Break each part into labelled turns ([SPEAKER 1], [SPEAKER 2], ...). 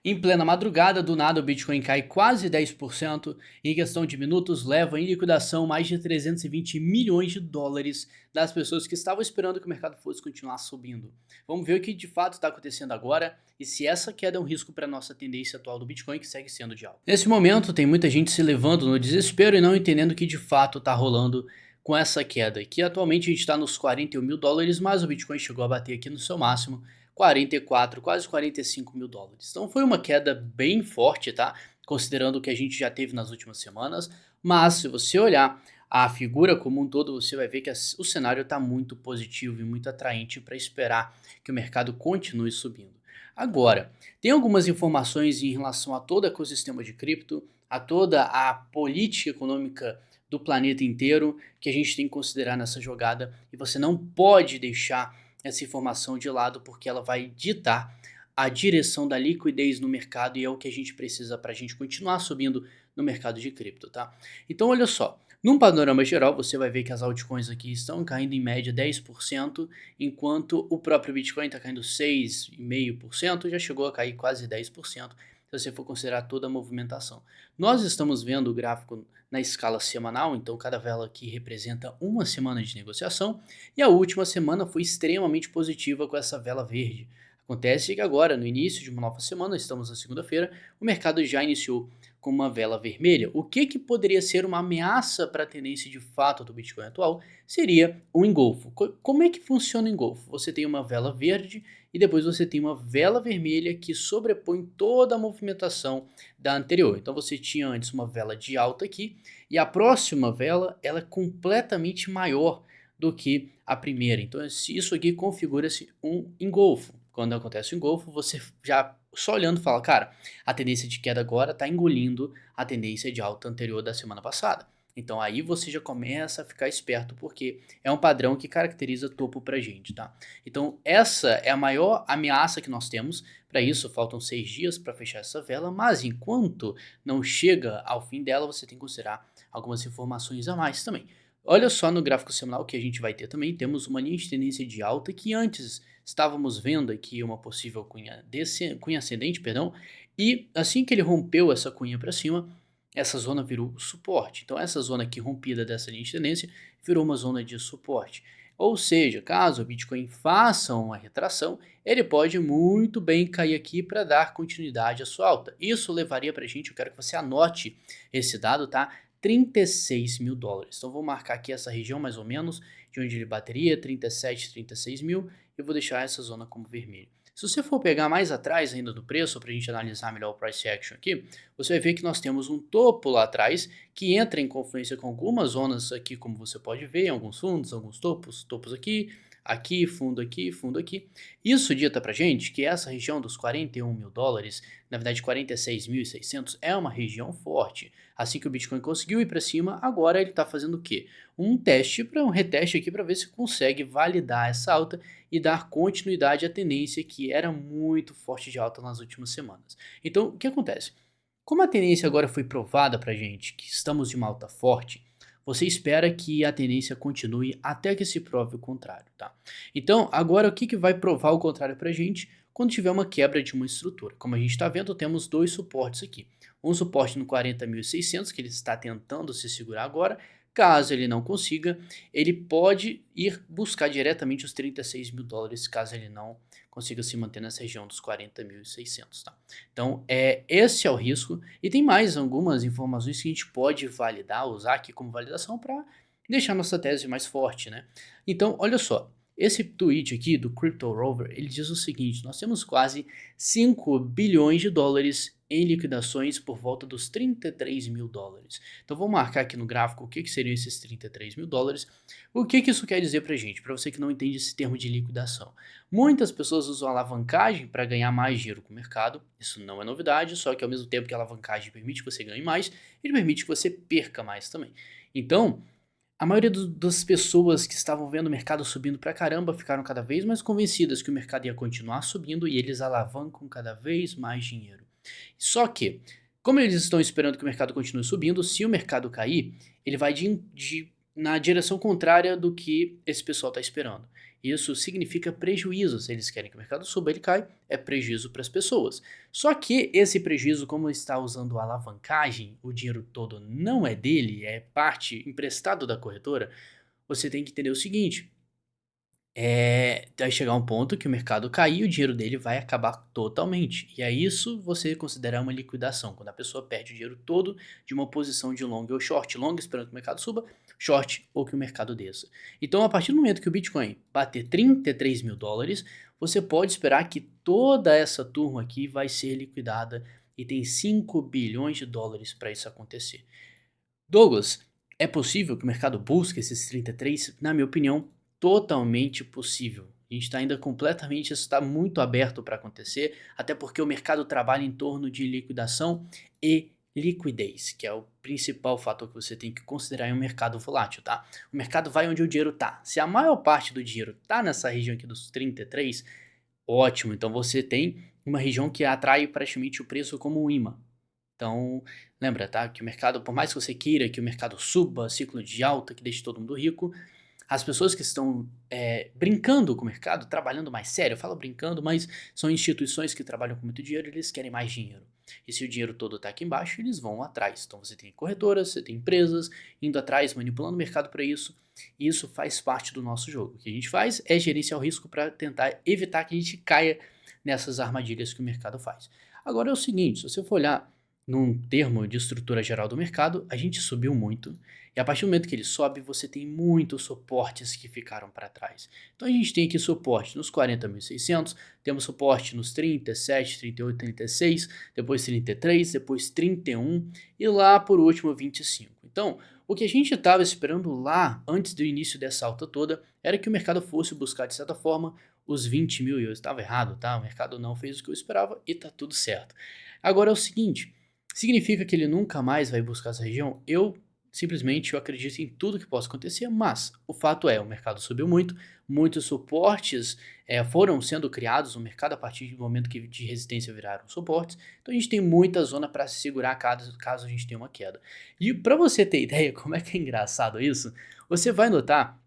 [SPEAKER 1] Em plena madrugada, do nada o Bitcoin cai quase 10% e em questão de minutos leva em liquidação mais de 320 milhões de dólares das pessoas que estavam esperando que o mercado fosse continuar subindo. Vamos ver o que de fato está acontecendo agora e se essa queda é um risco para a nossa tendência atual do Bitcoin que segue sendo de alta. Nesse momento tem muita gente se levando no desespero e não entendendo o que de fato está rolando com essa queda, que atualmente a gente está nos 41 mil dólares, mas o Bitcoin chegou a bater aqui no seu máximo 44, quase 45 mil dólares. Então foi uma queda bem forte, tá? Considerando o que a gente já teve nas últimas semanas. Mas se você olhar a figura como um todo, você vai ver que o cenário está muito positivo e muito atraente para esperar que o mercado continue subindo. Agora, tem algumas informações em relação a todo o ecossistema de cripto, a toda a política econômica do planeta inteiro que a gente tem que considerar nessa jogada e você não pode deixar essa informação de lado porque ela vai ditar a direção da liquidez no mercado e é o que a gente precisa para a gente continuar subindo no mercado de cripto, tá? Então olha só, num panorama geral você vai ver que as altcoins aqui estão caindo em média 10%, enquanto o próprio Bitcoin está caindo 6,5%, já chegou a cair quase 10%, se você for considerar toda a movimentação. Nós estamos vendo o gráfico na escala semanal, então cada vela aqui representa uma semana de negociação, e a última semana foi extremamente positiva com essa vela verde. Acontece que agora, no início de uma nova semana, estamos na segunda-feira, o mercado já iniciou com uma vela vermelha. O que poderia ser uma ameaça para a tendência de fato do Bitcoin atual seria o engolfo. Como é que funciona o engolfo? Você tem uma vela verde e depois você tem uma vela vermelha que sobrepõe toda a movimentação da anterior. Então você tinha antes uma vela de alta aqui e a próxima vela ela é completamente maior do que a primeira. Então isso aqui configura-se um engolfo. Quando acontece o engolfo, você já só olhando fala, cara, a tendência de queda agora está engolindo a tendência de alta anterior da semana passada. Então aí você já começa a ficar esperto porque é um padrão que caracteriza topo pra gente, tá? Então essa é a maior ameaça que nós temos. Para isso faltam 6 dias para fechar essa vela, mas enquanto não chega ao fim dela, você tem que considerar algumas informações a mais também. Olha só no gráfico semanal que a gente vai ter também, temos uma linha de tendência de alta que antes estávamos vendo aqui uma possível cunha ascendente, perdão, e assim que ele rompeu essa cunha para cima, essa zona virou suporte. Então essa zona aqui rompida dessa linha de tendência virou uma zona de suporte. Ou seja, caso o Bitcoin faça uma retração, ele pode muito bem cair aqui para dar continuidade à sua alta. Isso levaria para a gente, eu quero que você anote esse dado, tá? 36 mil dólares. Então vou marcar aqui essa região mais ou menos, de onde ele bateria, 37, 36 mil, e eu vou deixar essa zona como vermelho. Se você for pegar mais atrás ainda do preço, para a gente analisar melhor o price action aqui, você vai ver que nós temos um topo lá atrás, que entra em confluência com algumas zonas aqui, como você pode ver, em alguns fundos, alguns topos aqui, aqui, fundo aqui, fundo aqui. Isso dita pra gente que essa região dos 41 mil dólares, na verdade 46.600, é uma região forte. Assim que o Bitcoin conseguiu ir para cima, agora ele está fazendo o quê? Um reteste aqui para ver se consegue validar essa alta e dar continuidade à tendência que era muito forte de alta nas últimas semanas. Então, o que acontece? Como a tendência agora foi provada para gente que estamos de uma alta forte, você espera que a tendência continue até que se prove o contrário, tá? Então, agora o que vai provar o contrário para gente? Quando tiver uma quebra de uma estrutura. Como a gente está vendo, temos dois suportes aqui. Um suporte no 40.600, que ele está tentando se segurar agora. Caso ele não consiga, ele pode ir buscar diretamente os 36 mil dólares, caso ele não consiga se manter nessa região dos 40.600, tá? Então, esse é o risco. E tem mais algumas informações que a gente pode validar, usar aqui como validação para deixar nossa tese mais forte, né? Então, olha só. Esse tweet aqui do Crypto Rover, ele diz o seguinte, nós temos quase 5 bilhões de dólares em liquidações por volta dos 33 mil dólares. Então vamos marcar aqui no gráfico o que seriam esses 33 mil dólares. O que isso quer dizer pra gente? Para você que não entende esse termo de liquidação. Muitas pessoas usam alavancagem para ganhar mais dinheiro com o mercado. Isso não é novidade, só que ao mesmo tempo que a alavancagem permite que você ganhe mais, ele permite que você perca mais também. Então, a maioria das pessoas que estavam vendo o mercado subindo pra caramba ficaram cada vez mais convencidas que o mercado ia continuar subindo e eles alavancam cada vez mais dinheiro. Só que, como eles estão esperando que o mercado continue subindo, se o mercado cair, ele vai na direção contrária do que esse pessoal está esperando. Isso significa prejuízo. Se eles querem que o mercado suba, ele cai, é prejuízo para as pessoas. Só que esse prejuízo, como está usando alavancagem, o dinheiro todo não é dele, é parte emprestado da corretora, você tem que entender o seguinte: vai chegar um ponto que o mercado cair e o dinheiro dele vai acabar totalmente. E é isso você considerar uma liquidação, quando a pessoa perde o dinheiro todo de uma posição de long ou short. Long esperando que o mercado suba, short ou que o mercado desça. Então, a partir do momento que o Bitcoin bater 33 mil dólares, você pode esperar que toda essa turma aqui vai ser liquidada e tem 5 bilhões de dólares para isso acontecer. Douglas, é possível que o mercado busque esses 33? Na minha opinião, totalmente possível. A gente está ainda completamente, isso está muito aberto para acontecer, até porque o mercado trabalha em torno de liquidação e liquidez, que é o principal fator que você tem que considerar em um mercado volátil, tá? O mercado vai onde o dinheiro tá. Se a maior parte do dinheiro tá nessa região aqui dos 33, ótimo. Então você tem uma região que atrai praticamente o preço como um imã. Então, lembra, tá? Que o mercado, por mais que você queira que o mercado suba, ciclo de alta, que deixe todo mundo rico, as pessoas que estão brincando com o mercado, trabalhando mais sério, eu falo brincando, mas são instituições que trabalham com muito dinheiro, eles querem mais dinheiro. E se o dinheiro todo está aqui embaixo, eles vão atrás. Então você tem corretoras, você tem empresas indo atrás, manipulando o mercado para isso, e isso faz parte do nosso jogo. O que a gente faz é gerenciar o risco para tentar evitar que a gente caia nessas armadilhas que o mercado faz. Agora é o seguinte, se você for olhar num termo de estrutura geral do mercado, a gente subiu muito. E a partir do momento que ele sobe, você tem muitos suportes que ficaram para trás. Então a gente tem aqui suporte nos 40.600, temos suporte nos 37, 38, 36, depois 33, depois 31 e lá por último 25. Então, o que a gente estava esperando lá, antes do início dessa alta toda, era que o mercado fosse buscar, de certa forma, os 20 mil. E eu estava errado, tá? O mercado não fez o que eu esperava e tá tudo certo. Agora é o seguinte, significa que ele nunca mais vai buscar essa região? Eu acredito em tudo que possa acontecer, mas o fato é, o mercado subiu muito, muitos suportes foram sendo criados no mercado a partir do momento que de resistência viraram suportes, então a gente tem muita zona para se segurar caso a gente tenha uma queda. E para você ter ideia como é que é engraçado isso, você vai notar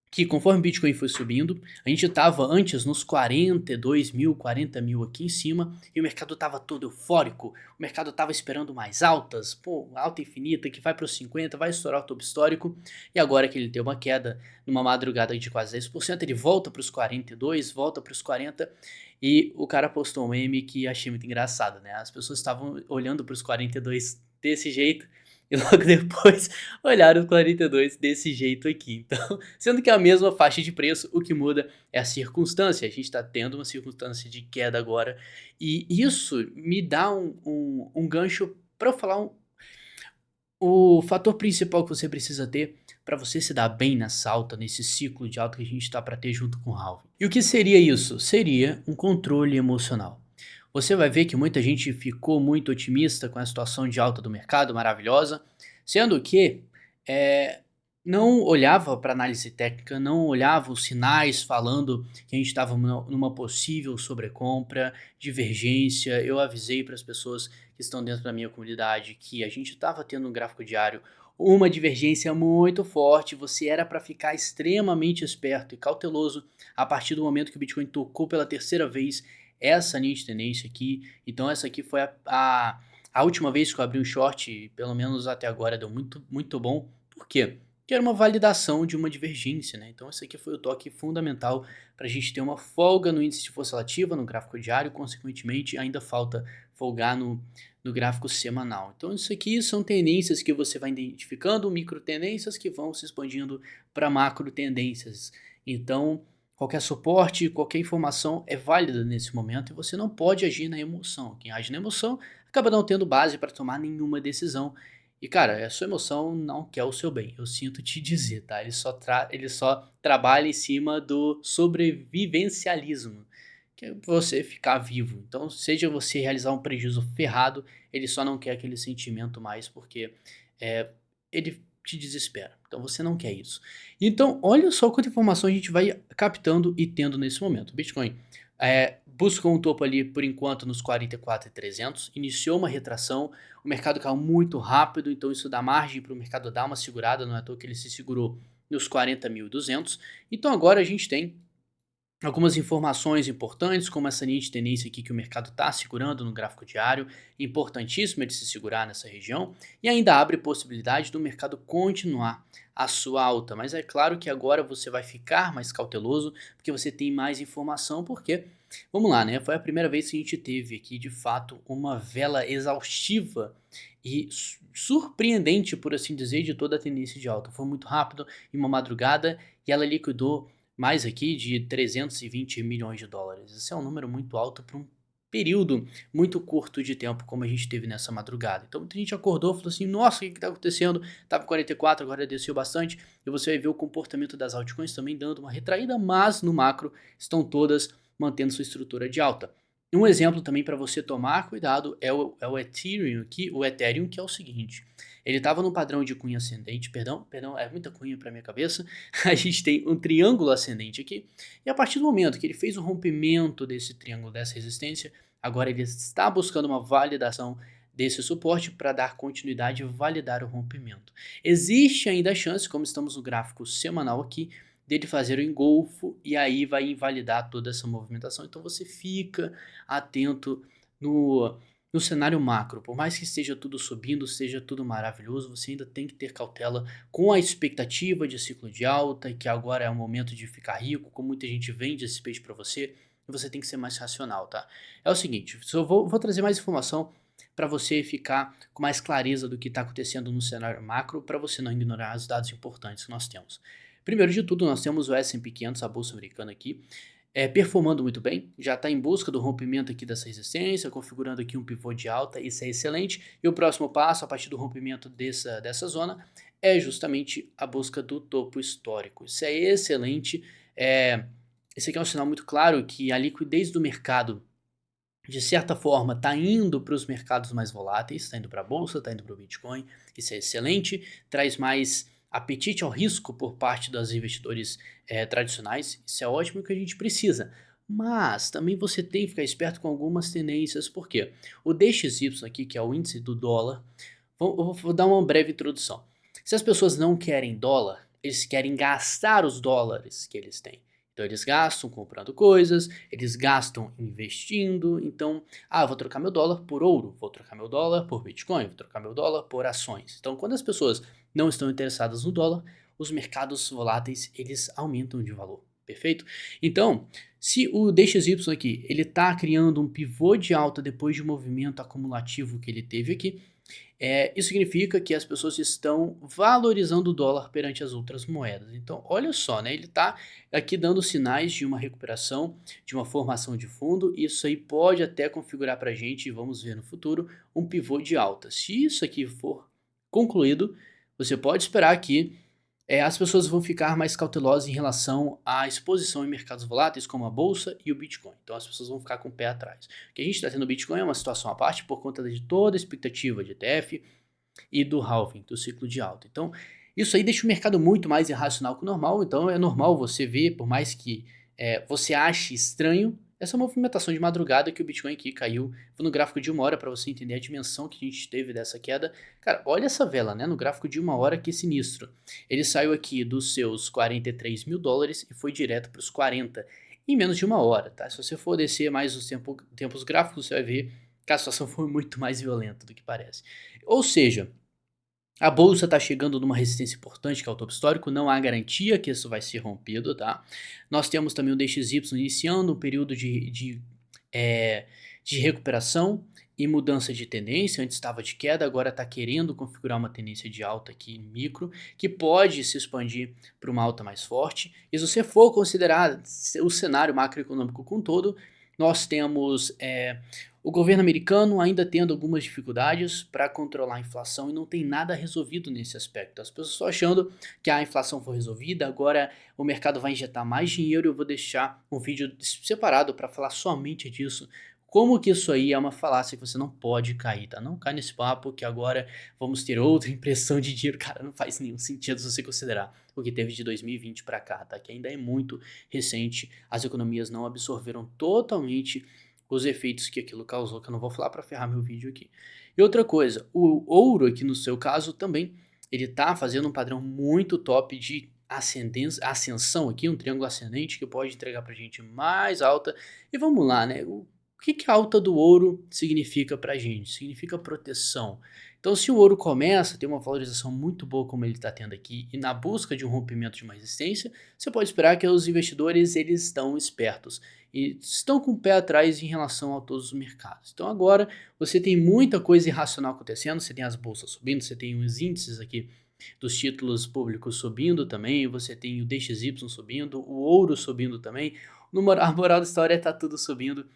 [SPEAKER 1] que conforme o Bitcoin foi subindo, a gente estava antes nos 42 mil, 40 mil aqui em cima, e o mercado estava todo eufórico, o mercado estava esperando mais altas, pô, alta infinita que vai para os 50, vai estourar o topo histórico, e agora que ele deu uma queda numa madrugada de quase 10%, ele volta para os 42, volta para os 40, e o cara postou um meme que achei muito engraçado, né? As pessoas estavam olhando para os 42 desse jeito, e logo depois olharam os 42 desse jeito aqui. Então, sendo que é a mesma faixa de preço, o que muda é a circunstância. A gente está tendo uma circunstância de queda agora. E isso me dá um gancho para eu falar o fator principal que você precisa ter para você se dar bem nessa alta, nesse ciclo de alta que a gente está para ter junto com o halving. E o que seria isso? Seria um controle emocional. Você vai ver que muita gente ficou muito otimista com a situação de alta do mercado, maravilhosa, sendo que é, não olhava para análise técnica, não olhava os sinais falando que a gente estava numa possível sobrecompra, divergência. Eu avisei para as pessoas que estão dentro da minha comunidade que a gente estava tendo um gráfico diário uma divergência muito forte, você era para ficar extremamente esperto e cauteloso a partir do momento que o Bitcoin tocou pela terceira vez essa linha de tendência aqui. Então essa aqui foi a última vez que eu abri um short, pelo menos até agora deu muito, muito bom. Por quê? Que era uma validação de uma divergência, né? Então esse aqui foi o toque fundamental para a gente ter uma folga no índice de força relativa, no gráfico diário, consequentemente ainda falta folgar no gráfico semanal. Então isso aqui são tendências que você vai identificando, micro tendências que vão se expandindo para macro tendências. Então qualquer suporte, qualquer informação é válida nesse momento e você não pode agir na emoção. Quem age na emoção acaba não tendo base para tomar nenhuma decisão. E cara, a sua emoção não quer o seu bem, eu sinto te dizer, tá? Ele só trabalha em cima do sobrevivencialismo, que é você ficar vivo. Então, seja você realizar um prejuízo ferrado, ele só não quer aquele sentimento mais, porque ele te desespera. Então, você não quer isso. Então, olha só quanta informação a gente vai captando e tendo nesse momento. O Bitcoin buscou um topo ali, por enquanto, nos 44.300, iniciou uma retração, o mercado caiu muito rápido, então isso dá margem para o mercado dar uma segurada, não é à toa que ele se segurou nos 40.200. Então agora a gente tem algumas informações importantes, como essa linha de tendência aqui que o mercado está segurando no gráfico diário, importantíssimo de se segurar nessa região, e ainda abre possibilidade do mercado continuar a sua alta. Mas é claro que agora você vai ficar mais cauteloso, porque você tem mais informação, porque, vamos lá, né? Foi a primeira vez que a gente teve aqui, de fato, uma vela exaustiva e surpreendente, por assim dizer, de toda a tendência de alta. Foi muito rápido, em uma madrugada, e ela liquidou mais aqui de 320 milhões de dólares. Esse é um número muito alto para um período muito curto de tempo, como a gente teve nessa madrugada. Então muita gente acordou e falou assim, nossa, o que está acontecendo? Estava 44, agora desceu bastante. E você vai ver o comportamento das altcoins também dando uma retraída, mas no macro estão todas mantendo sua estrutura de alta. Um exemplo também para você tomar cuidado é o Ethereum aqui, o Ethereum, que é o seguinte. Ele estava no padrão de cunha ascendente, perdão, é muita cunha para minha cabeça. A gente tem um triângulo ascendente aqui, e a partir do momento que ele fez o rompimento desse triângulo, dessa resistência, agora ele está buscando uma validação desse suporte para dar continuidade e validar o rompimento. Existe ainda a chance, como estamos no gráfico semanal aqui, dele fazer o engolfo e aí vai invalidar toda essa movimentação. Então você fica atento no cenário macro. Por mais que esteja tudo subindo, esteja tudo maravilhoso, você ainda tem que ter cautela com a expectativa de ciclo de alta, que agora é o momento de ficar rico, como muita gente vende esse peixe para você, e você tem que ser mais racional, tá? É o seguinte, eu vou trazer mais informação para você ficar com mais clareza do que está acontecendo no cenário macro, para você não ignorar os dados importantes que nós temos. Primeiro de tudo, nós temos o S&P 500, a bolsa americana aqui, performando muito bem, já está em busca do rompimento aqui dessa resistência, configurando aqui um pivô de alta, isso é excelente. E o próximo passo, a partir do rompimento dessa zona, é justamente a busca do topo histórico. Isso é excelente. Esse aqui é um sinal muito claro que a liquidez do mercado, de certa forma, está indo para os mercados mais voláteis, está indo para a bolsa, está indo para o Bitcoin. Isso é excelente, traz mais apetite ao risco por parte dos investidores tradicionais. Isso é ótimo, que a gente precisa. Mas também você tem que ficar esperto com algumas tendências, porque o DXY aqui, que é o índice do dólar, vou dar uma breve introdução. Se as pessoas não querem dólar, eles querem gastar os dólares que eles têm. Então eles gastam comprando coisas, eles gastam investindo. Então, vou trocar meu dólar por ouro, vou trocar meu dólar por Bitcoin, vou trocar meu dólar por ações. Então, quando as pessoas não estão interessadas no dólar, os mercados voláteis eles aumentam de valor, perfeito? Então, se o DXY aqui ele está criando um pivô de alta depois de um movimento acumulativo que ele teve aqui, isso significa que as pessoas estão valorizando o dólar perante as outras moedas. Então, olha só, né? Ele está aqui dando sinais de uma recuperação, de uma formação de fundo. Isso aí pode até configurar para a gente, vamos ver no futuro, um pivô de alta. Se isso aqui for concluído, você pode esperar que as pessoas vão ficar mais cautelosas em relação à exposição em mercados voláteis, como a bolsa e o Bitcoin. Então as pessoas vão ficar com o pé atrás. O que a gente está tendo no Bitcoin é uma situação à parte por conta de toda a expectativa de ETF e do halving, do ciclo de alta. Então isso aí deixa o mercado muito mais irracional que o normal. Então é normal você ver, por mais que você ache estranho, essa movimentação de madrugada que o Bitcoin aqui caiu. Vou no gráfico de 1 hora para você entender a dimensão que a gente teve dessa queda. Cara, olha essa vela, né? No gráfico de 1 hora, que sinistro. Ele saiu aqui dos seus 43 mil dólares e foi direto para os 40 em menos de 1 hora, tá? Se você for descer mais os tempos gráficos, você vai ver que a situação foi muito mais violenta do que parece. Ou seja, a bolsa está chegando numa resistência importante, que é o topo histórico, não há garantia que isso vai ser rompido, tá? Nós temos também o DXY iniciando um período de recuperação e mudança de tendência. Antes estava de queda, agora está querendo configurar uma tendência de alta aqui micro, que pode se expandir para uma alta mais forte. E se você for considerar o cenário macroeconômico como um todo, nós temos o governo americano ainda tendo algumas dificuldades para controlar a inflação e não tem nada resolvido nesse aspecto. As pessoas estão achando que a inflação foi resolvida, agora o mercado vai injetar mais dinheiro. Eu vou deixar um vídeo separado para falar somente disso. Como que isso aí é uma falácia que você não pode cair, tá? Não cai nesse papo que agora vamos ter outra impressão de dinheiro. Cara, não faz nenhum sentido se você considerar o que teve de 2020 para cá, tá? Que ainda é muito recente, as economias não absorveram totalmente os efeitos que aquilo causou, que eu não vou falar para ferrar meu vídeo aqui. E outra coisa, o ouro aqui no seu caso também, ele tá fazendo um padrão muito top de ascensão aqui, um triângulo ascendente que pode entregar pra gente mais alta. E vamos lá, né? O que que a alta do ouro significa pra gente? Significa proteção. Então, se o ouro começa a ter uma valorização muito boa como ele está tendo aqui e na busca de um rompimento de uma resistência, você pode esperar que os investidores eles estão espertos e estão com o pé atrás em relação a todos os mercados. Então agora você tem muita coisa irracional acontecendo, você tem as bolsas subindo, você tem os índices aqui dos títulos públicos subindo também, você tem o DXY subindo, o ouro subindo também. A moral da história é tá tudo subindo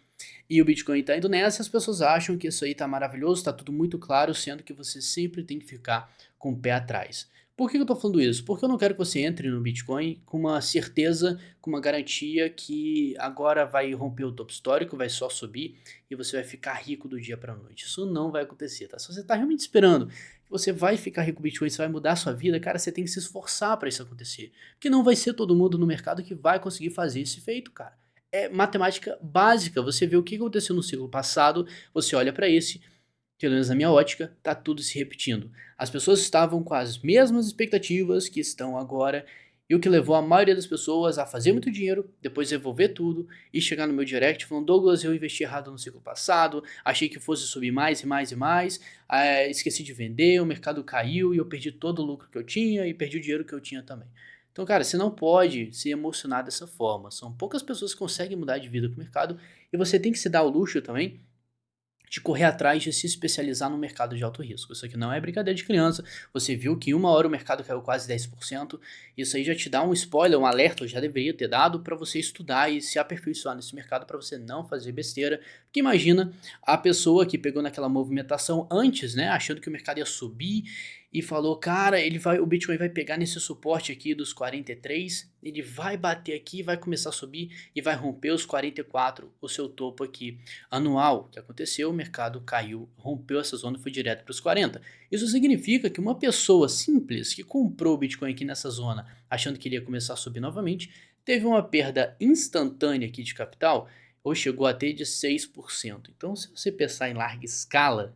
[SPEAKER 1] e o Bitcoin tá indo nessa, as pessoas acham que isso aí tá maravilhoso, tá tudo muito claro, sendo que você sempre tem que ficar com o pé atrás. Por que eu tô falando isso? Porque eu não quero que você entre no Bitcoin com uma certeza, com uma garantia que agora vai romper o topo histórico, vai só subir e você vai ficar rico do dia para noite. Isso não vai acontecer, tá? Se você tá realmente esperando que você vai ficar rico com Bitcoin, você vai mudar a sua vida, cara, você tem que se esforçar para isso acontecer. Porque não vai ser todo mundo no mercado que vai conseguir fazer esse feito, cara. É matemática básica. Você vê o que aconteceu no ciclo passado, você olha para esse, pelo menos na minha ótica, tá tudo se repetindo. As pessoas estavam com as mesmas expectativas que estão agora, e o que levou a maioria das pessoas a fazer muito dinheiro, depois devolver tudo e chegar no meu direct falando: Douglas, eu investi errado no ciclo passado, achei que fosse subir mais e mais e mais, esqueci de vender, o mercado caiu e eu perdi todo o lucro que eu tinha e perdi o dinheiro que eu tinha também. Então, cara, você não pode se emocionar dessa forma. São poucas pessoas que conseguem mudar de vida com o mercado e você tem que se dar o luxo também de correr atrás de se especializar no mercado de alto risco. Isso aqui não é brincadeira de criança. Você viu que em uma hora o mercado caiu quase 10%. Isso aí já te dá um spoiler, um alerta, eu já deveria ter dado para você estudar e se aperfeiçoar nesse mercado para você não fazer besteira. Porque imagina a pessoa que pegou naquela movimentação antes, né, achando que o mercado ia subir e falou: "Cara, o Bitcoin vai pegar nesse suporte aqui dos 43, ele vai bater aqui, vai começar a subir e vai romper os 44, o seu topo aqui anual". O que aconteceu? O mercado caiu, rompeu essa zona e foi direto para os 40. Isso significa que uma pessoa simples que comprou o Bitcoin aqui nessa zona, achando que ele ia começar a subir novamente, teve uma perda instantânea aqui de capital, ou chegou a ter de 6%. Então, se você pensar em larga escala,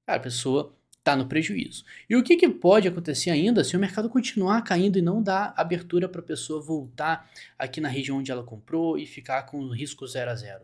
[SPEAKER 1] cara, a pessoa está no prejuízo. E o que, que pode acontecer ainda se o mercado continuar caindo e não dar abertura para a pessoa voltar aqui na região onde ela comprou e ficar com risco 0 a 0?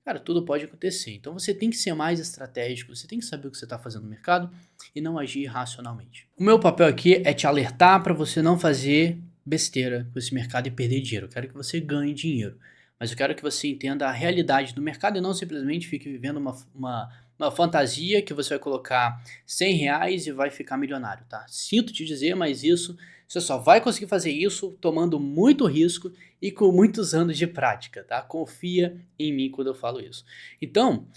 [SPEAKER 1] Cara, tudo pode acontecer. Então você tem que ser mais estratégico, você tem que saber o que você está fazendo no mercado e não agir irracionalmente. O meu papel aqui é te alertar para você não fazer besteira com esse mercado e perder dinheiro. Eu quero que você ganhe dinheiro, mas eu quero que você entenda a realidade do mercado e não simplesmente fique vivendo uma fantasia que você vai colocar R$ 100 e vai ficar milionário, tá? Sinto te dizer, mas isso você só vai conseguir fazer isso tomando muito risco e com muitos anos de prática, tá? Confia em mim quando eu falo isso. Então,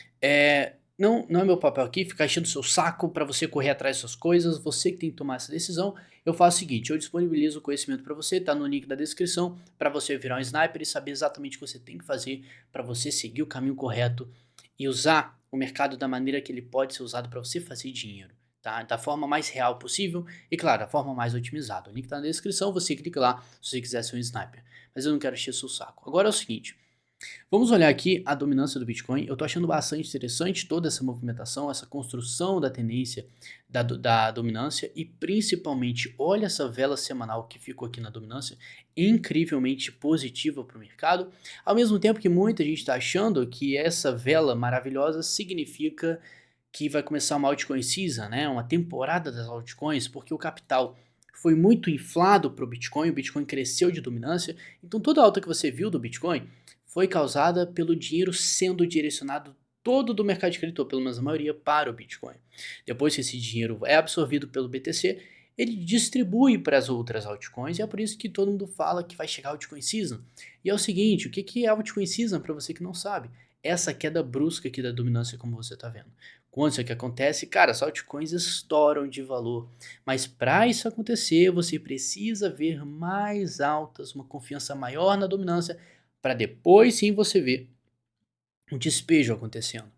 [SPEAKER 1] não é meu papel aqui ficar enchendo o seu saco para você correr atrás das suas coisas, você que tem que tomar essa decisão. Eu faço o seguinte, eu disponibilizo o conhecimento para você, tá no link da descrição, para você virar um sniper e saber exatamente o que você tem que fazer para você seguir o caminho correto e usar o mercado da maneira que ele pode ser usado para você fazer dinheiro, tá? Da forma mais real possível e, claro, da forma mais otimizada. O link tá na descrição, você clica lá se você quiser ser um sniper. Mas eu não quero encher seu saco. Agora é o seguinte, vamos olhar aqui a dominância do Bitcoin. Eu tô achando bastante interessante toda essa movimentação, essa construção da tendência da dominância e principalmente, olha essa vela semanal que ficou aqui na dominância, incrivelmente positiva para o mercado, ao mesmo tempo que muita gente está achando que essa vela maravilhosa significa que vai começar uma altcoin season, né? Uma temporada das altcoins, porque o capital foi muito inflado para o Bitcoin cresceu de dominância, então toda a alta que você viu do Bitcoin foi causada pelo dinheiro sendo direcionado todo do mercado de cripto, pelo menos a maioria, para o Bitcoin. Depois que esse dinheiro é absorvido pelo BTC, ele distribui para as outras altcoins e é por isso que todo mundo fala que vai chegar a altcoin season. E é o seguinte, o que é altcoin season para você que não sabe? Essa queda brusca aqui da dominância como você está vendo. Quando isso aqui acontece, cara, as altcoins estouram de valor. Mas para isso acontecer, você precisa ver mais altas, uma confiança maior na dominância, para depois sim você ver um despejo acontecendo.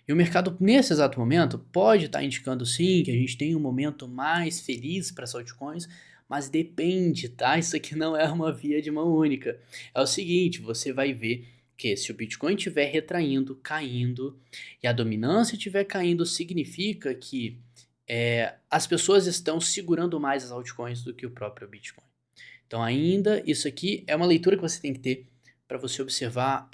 [SPEAKER 1] E o mercado, nesse exato momento, pode estar indicando sim que a gente tem um momento mais feliz para as altcoins, mas depende, tá? Isso aqui não é uma via de mão única. É o seguinte, você vai ver que se o Bitcoin estiver retraindo, caindo, e a dominância estiver caindo, significa que as pessoas estão segurando mais as altcoins do que o próprio Bitcoin. Então ainda isso aqui é uma leitura que você tem que ter para você observar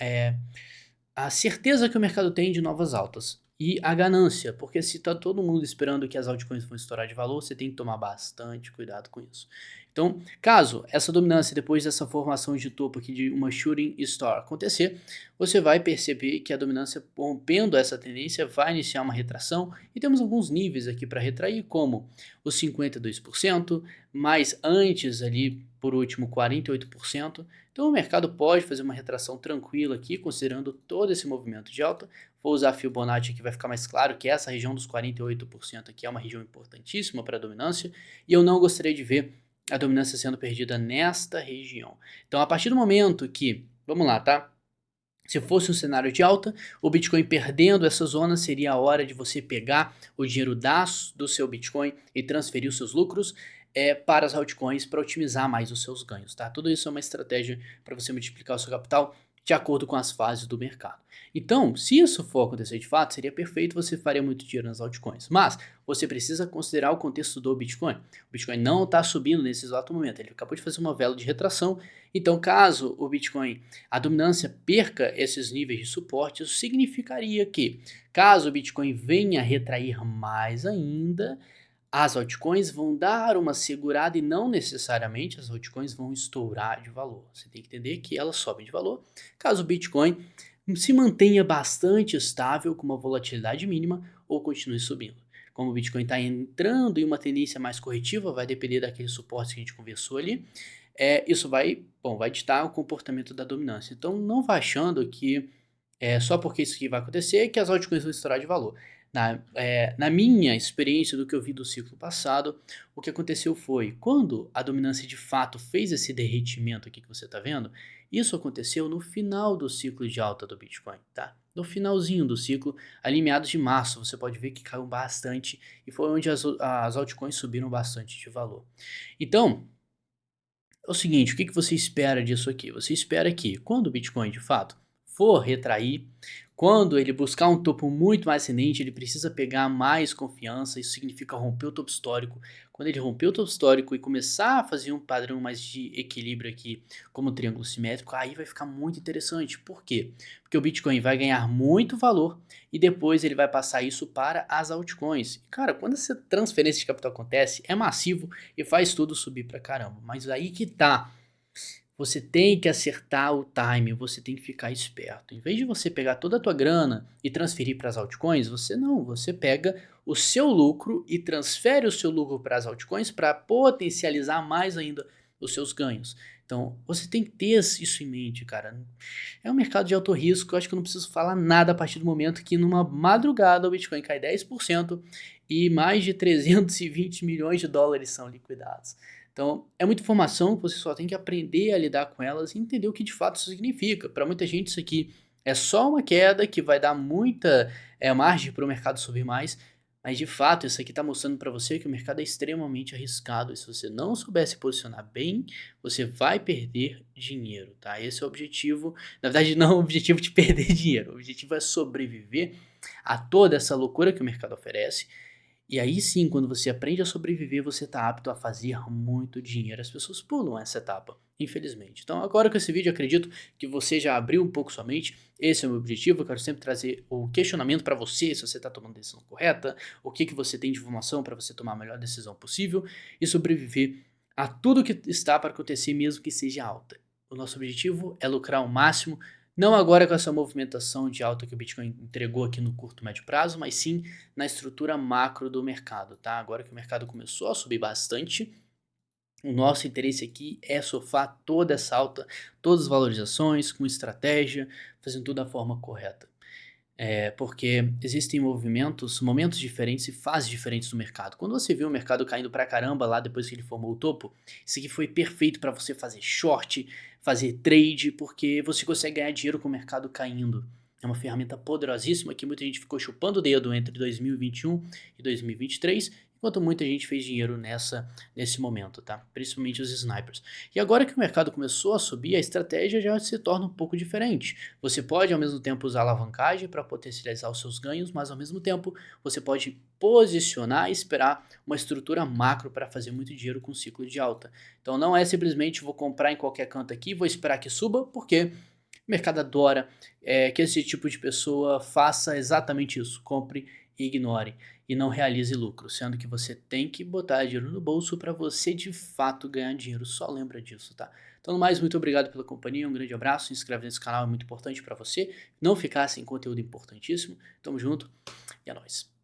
[SPEAKER 1] a certeza que o mercado tem de novas altas e a ganância, porque se tá todo mundo esperando que as altcoins vão estourar de valor, você tem que tomar bastante cuidado com isso. Então, caso essa dominância depois dessa formação de topo aqui de uma shooting star acontecer, você vai perceber que a dominância rompendo essa tendência vai iniciar uma retração e temos alguns níveis aqui para retrair, como os 52%, mas antes ali, por último, 48%. Então o mercado pode fazer uma retração tranquila aqui, considerando todo esse movimento de alta. Vou usar Fibonacci aqui, vai ficar mais claro que essa região dos 48% aqui é uma região importantíssima para a dominância, e eu não gostaria de ver a dominância sendo perdida nesta região. Então a partir do momento que, vamos lá, tá? Se fosse um cenário de alta, o Bitcoin perdendo essa zona, seria a hora de você pegar o dinheiro do seu Bitcoin e transferir os seus lucros para as altcoins para otimizar mais os seus ganhos, tá? Tudo isso é uma estratégia para você multiplicar o seu capital de acordo com as fases do mercado. Então, se isso for acontecer de fato, seria perfeito, você faria muito dinheiro nas altcoins. Mas você precisa considerar o contexto do Bitcoin. O Bitcoin não está subindo nesse exato momento, ele acabou de fazer uma vela de retração. Então, caso o Bitcoin, a dominância perca esses níveis de suporte, isso significaria que, caso o Bitcoin venha a retrair mais ainda, as altcoins vão dar uma segurada e não necessariamente as altcoins vão estourar de valor. Você tem que entender que elas sobem de valor caso o Bitcoin se mantenha bastante estável com uma volatilidade mínima ou continue subindo. Como o Bitcoin está entrando em uma tendência mais corretiva, vai depender daquele suporte que a gente conversou ali, isso vai ditar o comportamento da dominância. Então não vá achando que só porque isso aqui vai acontecer que as altcoins vão estourar de valor. Na minha experiência do que eu vi do ciclo passado, o que aconteceu foi, quando a dominância de fato fez esse derretimento aqui que você está vendo, isso aconteceu no final do ciclo de alta do Bitcoin, tá? No finalzinho do ciclo, ali meados de março, você pode ver que caiu bastante e foi onde as altcoins subiram bastante de valor. Então, é o seguinte, o que você espera disso aqui? Você espera que quando o Bitcoin de fato for retrair, quando ele buscar um topo muito mais ascendente, ele precisa pegar mais confiança, isso significa romper o topo histórico. Quando ele romper o topo histórico e começar a fazer um padrão mais de equilíbrio aqui, como um triângulo simétrico, aí vai ficar muito interessante. Por quê? Porque o Bitcoin vai ganhar muito valor e depois ele vai passar isso para as altcoins. E, cara, quando essa transferência de capital acontece, é massivo e faz tudo subir pra caramba. Mas aí que tá. Você tem que acertar o time, você tem que ficar esperto. Em vez de você pegar toda a tua grana e transferir para as altcoins, você pega o seu lucro e transfere o seu lucro para as altcoins para potencializar mais ainda os seus ganhos. Então, você tem que ter isso em mente, cara. É um mercado de alto risco, eu acho que eu não preciso falar nada a partir do momento que numa madrugada o Bitcoin cai 10% e mais de 320 milhões de dólares são liquidados. Então, é muita informação que você só tem que aprender a lidar com elas e entender o que de fato isso significa. Para muita gente, isso aqui é só uma queda que vai dar muita margem para o mercado subir mais, mas de fato, isso aqui está mostrando para você que o mercado é extremamente arriscado. E se você não souber se posicionar bem, você vai perder dinheiro, tá? Esse é o objetivo. Na verdade, não é o objetivo de perder dinheiro. O objetivo é sobreviver a toda essa loucura que o mercado oferece. E aí sim, quando você aprende a sobreviver, você está apto a fazer muito dinheiro. As pessoas pulam essa etapa, infelizmente. Então, agora com esse vídeo, acredito que você já abriu um pouco sua mente. Esse é o meu objetivo. Eu quero sempre trazer o questionamento para você, se você está tomando a decisão correta, o que você tem de informação para você tomar a melhor decisão possível e sobreviver a tudo que está para acontecer, mesmo que seja alta. O nosso objetivo é lucrar ao máximo, não agora com essa movimentação de alta que o Bitcoin entregou aqui no curto e médio prazo, mas sim na estrutura macro do mercado, tá? Agora que o mercado começou a subir bastante, o nosso interesse aqui é surfar toda essa alta, todas as valorizações, com estratégia, fazendo tudo da forma correta. Porque existem momentos diferentes e fases diferentes do mercado. Quando você viu o mercado caindo pra caramba lá depois que ele formou o topo, isso aqui foi perfeito para você fazer short, fazer trade, porque você consegue ganhar dinheiro com o mercado caindo. É uma ferramenta poderosíssima que muita gente ficou chupando o dedo entre 2021 e 2023 enquanto muita gente fez dinheiro nesse momento, tá? Principalmente os snipers. E agora que o mercado começou a subir, a estratégia já se torna um pouco diferente. Você pode ao mesmo tempo usar alavancagem para potencializar os seus ganhos, mas ao mesmo tempo você pode posicionar e esperar uma estrutura macro para fazer muito dinheiro com ciclo de alta. Então não é simplesmente vou comprar em qualquer canto aqui, vou esperar que suba, porque o mercado adora que esse tipo de pessoa faça exatamente isso, compre e ignore, e não realize lucro, sendo que você tem que botar dinheiro no bolso para você de fato ganhar dinheiro, só lembra disso, tá? Então, no mais, muito obrigado pela companhia, um grande abraço, se inscreve nesse canal, é muito importante para você, não ficar sem conteúdo importantíssimo, tamo junto e é nóis.